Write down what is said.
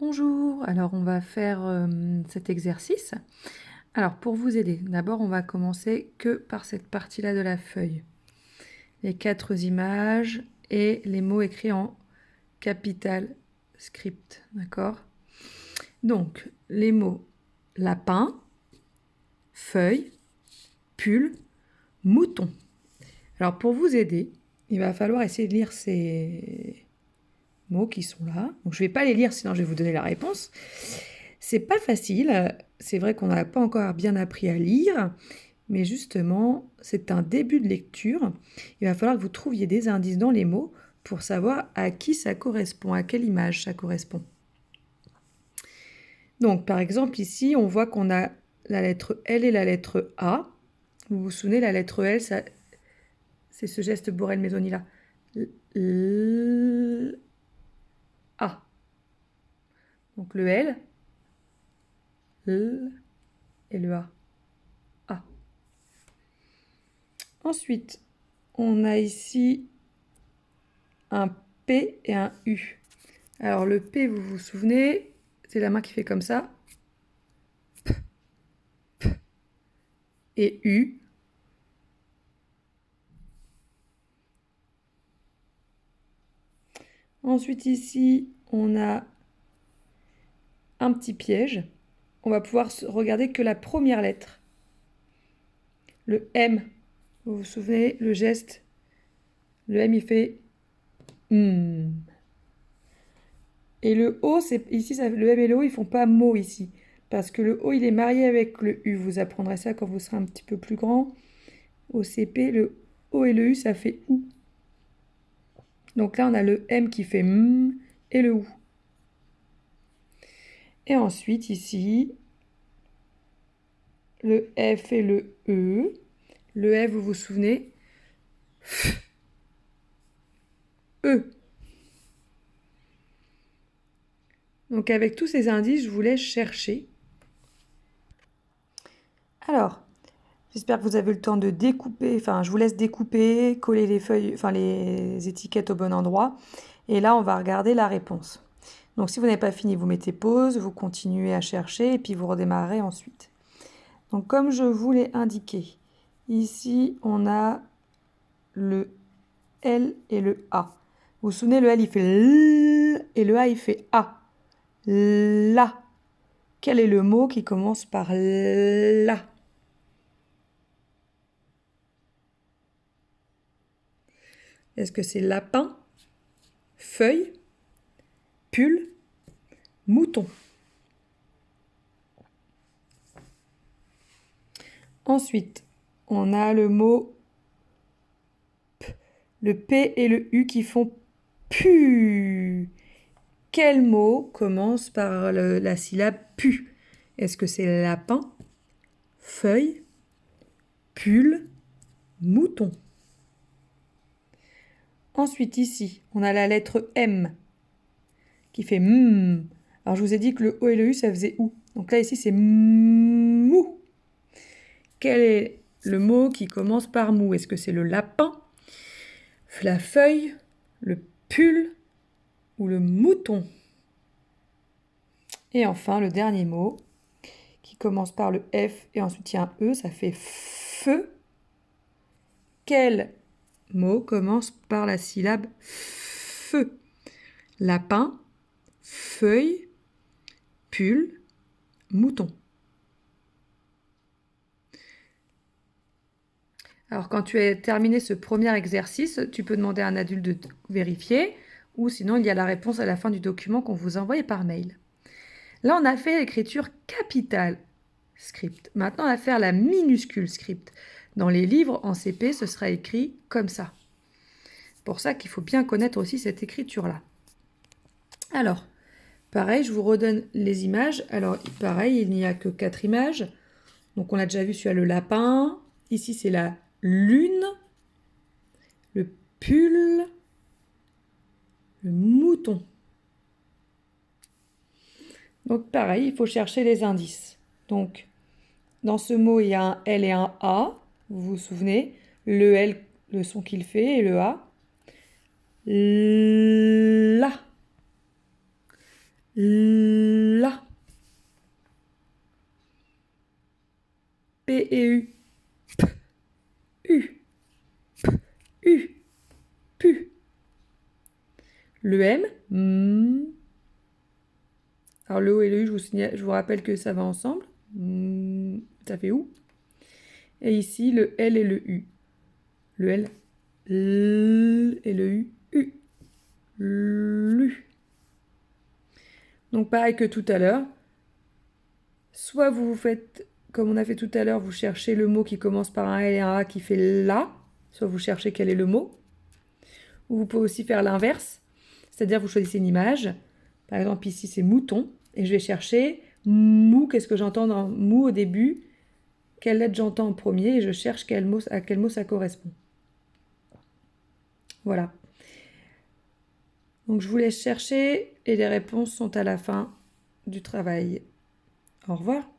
Bonjour, alors on va faire cet exercice. Alors pour vous aider, d'abord on va commencer que par cette partie-là de la feuille. Les 4 images et les mots écrits en capital script, d'accord? Donc les mots lapin, feuille, pull, mouton. Alors pour vous aider, il va falloir essayer de lire ces mots qui sont là. Donc je ne vais pas les lire, sinon je vais vous donner la réponse. C'est pas facile. C'est vrai qu'on n'a pas encore bien appris à lire, mais justement, c'est un début de lecture. Il va falloir que vous trouviez des indices dans les mots pour savoir à qui ça correspond, à quelle image ça correspond. Donc, par exemple, ici, on voit qu'on a la lettre L et la lettre A. Vous vous souvenez, la lettre L, c'est ce geste Borel-Mézoni là. L, A. Donc le L et le A. A. Ensuite, on a ici un P et un U. Alors le P, vous vous souvenez, c'est la main qui fait comme ça. P, P. Et U. Ensuite ici, on a un petit piège. On va pouvoir regarder que la première lettre. Le M. Vous vous souvenez, le geste. Le M, il fait Et le O, ici, le M et le O, ils font pas mot ici. Parce que le O, il est marié avec le U. Vous apprendrez ça quand vous serez un petit peu plus grand. Au CP, le O et le U, ça fait OU. Donc là, on a le M qui fait et le OU. Et ensuite, ici, le F et le E. Le F, vous vous souvenez, E. Donc avec tous ces indices, je vous laisse chercher. Alors, j'espère que vous avez le temps de découper, enfin je vous laisse découper, coller les feuilles, enfin les étiquettes au bon endroit. Et là, on va regarder la réponse. Donc si vous n'avez pas fini, vous mettez pause, vous continuez à chercher et puis vous redémarrerez ensuite. Donc comme je vous l'ai indiqué, ici on a le L et le A. Vous vous souvenez, le L il fait L et le A il fait A. La. Quel est le mot qui commence par la? Est-ce que c'est lapin, feuille, pull, mouton? Ensuite, on a le mot P, le P et le U qui font pu. Quel mot commence par la syllabe pu? Est-ce que c'est lapin, feuille, pull, mouton? Ensuite, ici, on a la lettre M qui fait m. Alors, je vous ai dit que le O et le U, ça faisait OU. Donc là, ici, c'est mou. Quel est le mot qui commence par mou? Est-ce que c'est le lapin, la feuille, le pull ou le mouton? Et enfin, le dernier mot qui commence par le F et ensuite il y a un E, ça fait feu. Quel mot commence par la syllabe feu? Lapin, feuille, pull, mouton. Alors quand tu as terminé ce premier exercice, tu peux demander à un adulte de vérifier ou sinon il y a la réponse à la fin du document qu'on vous envoie par mail. Là, on a fait l'écriture capitale script. Maintenant, on va faire la minuscule script. Dans les livres en CP, ce sera écrit comme ça. C'est pour ça qu'il faut bien connaître aussi cette écriture-là. Alors, pareil, je vous redonne les images. Alors, pareil, il n'y a que 4 images. Donc, on a déjà vu celui-là, le lapin. Ici, c'est la lune, le pull, le mouton. Donc, pareil, il faut chercher les indices. Donc, dans ce mot, il y a un L et un A. Vous vous souvenez? Le L, le son qu'il fait, et le A. La. P et U. P, U, P, U, pu. Le M. Alors le O et le U, je vous rappelle que ça va ensemble. Ça fait OU. Et ici, le L et le U. Le L, et le U, U. Lu. Donc pareil que tout à l'heure. Soit vous faites, comme on a fait tout à l'heure, vous cherchez le mot qui commence par un L et un A qui fait la. Soit vous cherchez quel est le mot. Ou vous pouvez aussi faire l'inverse. C'est-à-dire vous choisissez une image. Par exemple ici c'est mouton. Et je vais chercher mou. Qu'est-ce que j'entends dans mou au début? Quelle lettre j'entends en premier? Et je cherche à quel mot ça correspond. Voilà. Donc je vous laisse chercher et les réponses sont à la fin du travail. Au revoir.